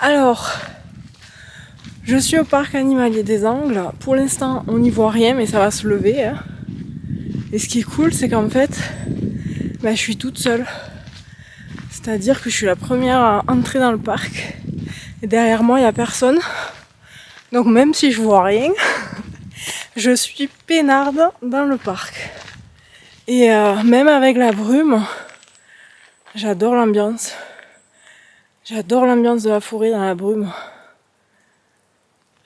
Alors, je suis au parc animalier des Angles. Pour l'instant, on n'y voit rien, mais ça va se lever. Hein. Et ce qui est cool, c'est qu'en fait, je suis toute seule. C'est-à-dire que je suis la première à entrer dans le parc. Et derrière moi, il n'y a personne. Donc même si je vois rien, je suis peinarde dans le parc. Et même avec la brume, j'adore l'ambiance. J'adore l'ambiance de la forêt dans la brume.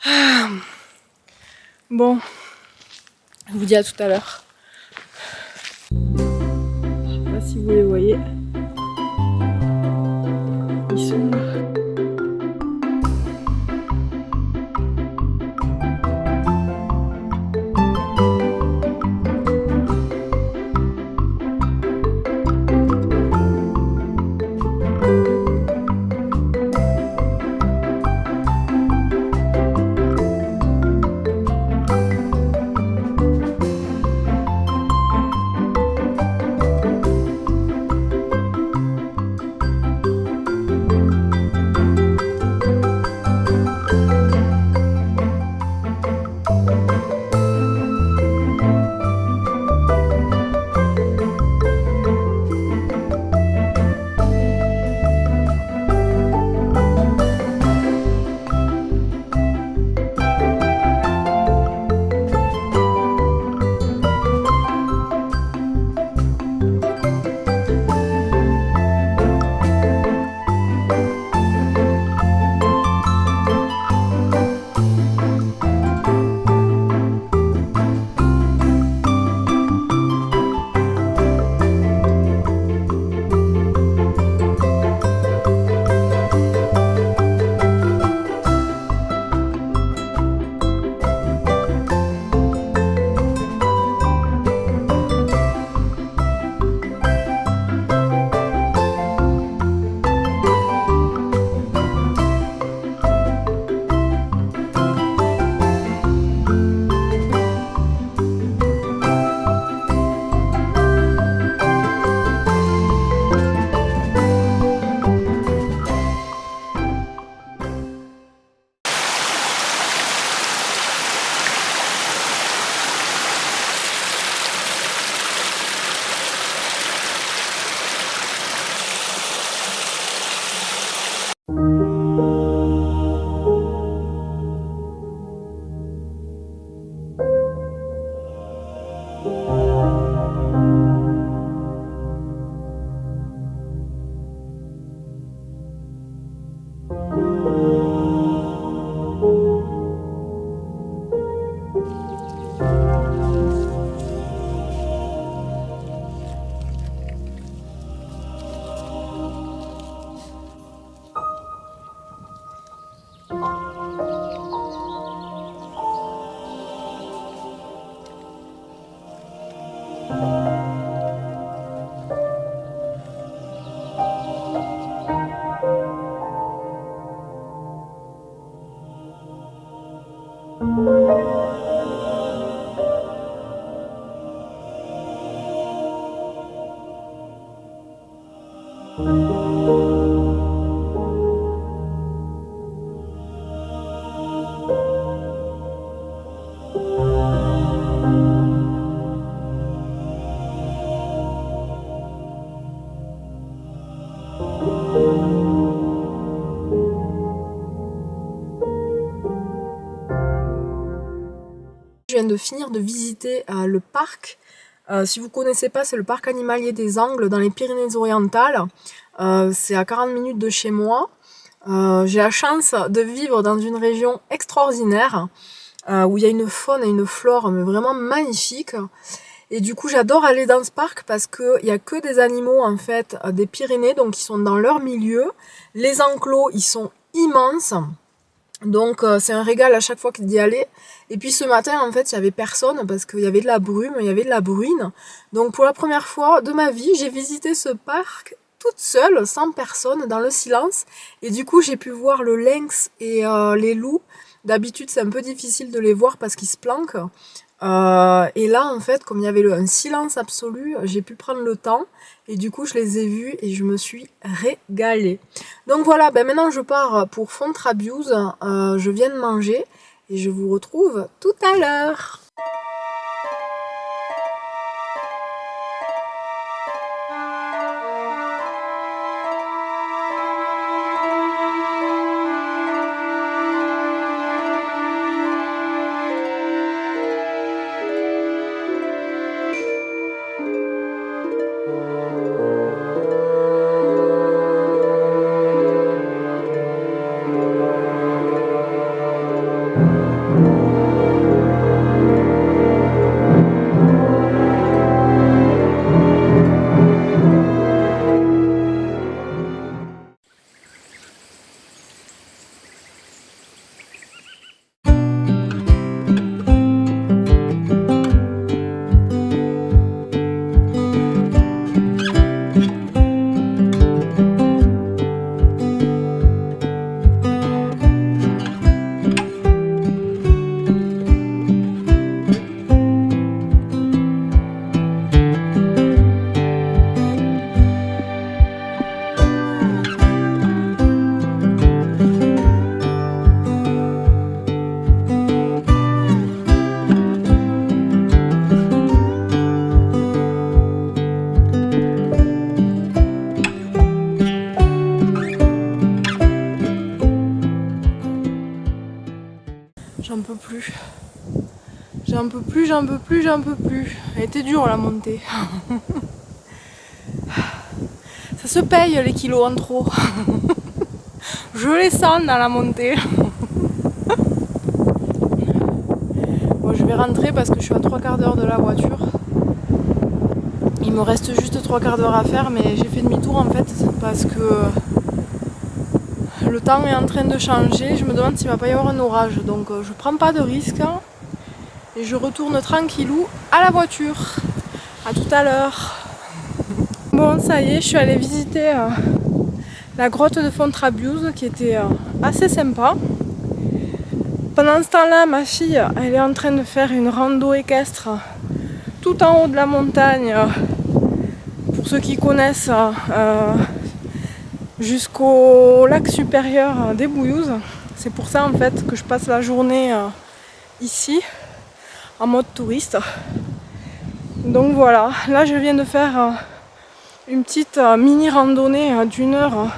Ah. Bon, je vous dis à tout à l'heure. Je sais pas si vous les voyez. Ils sont là. Je viens de finir de visiter le parc. Si vous ne connaissez pas, c'est le parc animalier des Angles dans les Pyrénées-Orientales. C'est à 40 minutes de chez moi. J'ai la chance de vivre dans une région extraordinaire où il y a une faune et une flore mais vraiment magnifiques. Et du coup, j'adore aller dans ce parc parce qu'il n'y a que des animaux en fait des Pyrénées, donc ils sont dans leur milieu. Les enclos, ils sont immenses. Donc c'est un régal à chaque fois d'y aller. Et puis ce matin en fait il y avait personne parce qu'il y avait de la brume, il y avait de la bruine. Donc pour la première fois de ma vie j'ai visité ce parc toute seule, sans personne, dans le silence. Et du coup j'ai pu voir le lynx et les loups. D'habitude c'est un peu difficile de les voir parce qu'ils se planquent. Et là, en fait, comme il y avait un silence absolu, j'ai pu prendre le temps. Et du coup, je les ai vus et je me suis régalée. Donc voilà, maintenant je pars pour Fontrabiuse. Je viens de manger et je vous retrouve tout à l'heure. J'en peux plus. J'en peux plus, j'en peux plus, j'en peux plus. Elle était dure la montée. Ça se paye les kilos en trop. Je les sens dans la montée. Bon, je vais rentrer parce que je suis à 3/4 d'heure de la voiture. Il me reste juste 3/4 d'heure à faire, mais j'ai fait demi-tour en fait parce que le temps est en train de changer. Je me demande s'il va pas y avoir un orage, donc je prends pas de risque et je retourne tranquillou à la voiture. À tout à l'heure. Bon, ça y est, je suis allée visiter la grotte de Fontrabiuse qui était assez sympa. Pendant ce temps-là, ma fille, elle est en train de faire une rando équestre tout en haut de la montagne. Pour ceux qui connaissent, jusqu'au lac supérieur des Bouillouzes. C'est pour ça en fait que je passe la journée ici en mode touriste. Donc voilà, là je viens de faire une petite mini randonnée d'1 heure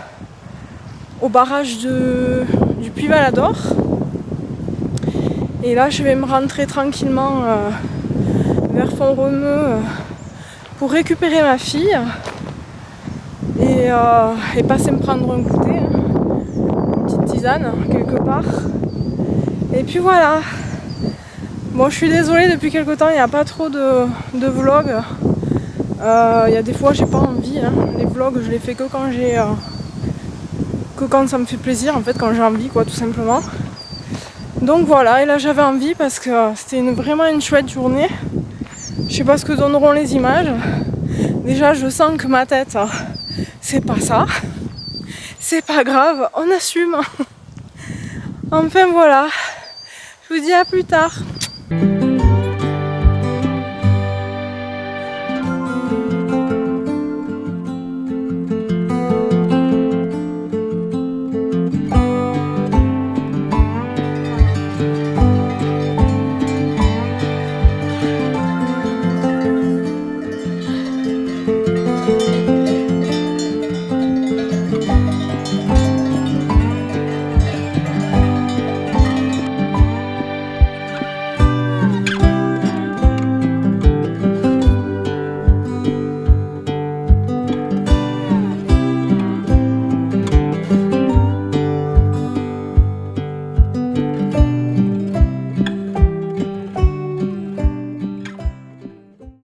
au barrage du Puy Valador. Et là je vais me rentrer tranquillement vers Font-Romeu pour récupérer ma fille et passer me prendre un goûter, une petite tisane quelque part. Et puis voilà. Bon, je suis désolée, depuis quelque temps il n'y a pas trop de vlogs. Il y a des fois j'ai pas envie, les vlogs je les fais que quand ça me fait plaisir, en fait, quand j'ai envie quoi, tout simplement. Donc voilà, et là j'avais envie parce que c'était vraiment une chouette journée. Je sais pas ce que donneront les images. Déjà je sens que ma tête, c'est pas ça. C'est pas grave, on assume. Enfin voilà, je vous dis à plus tard.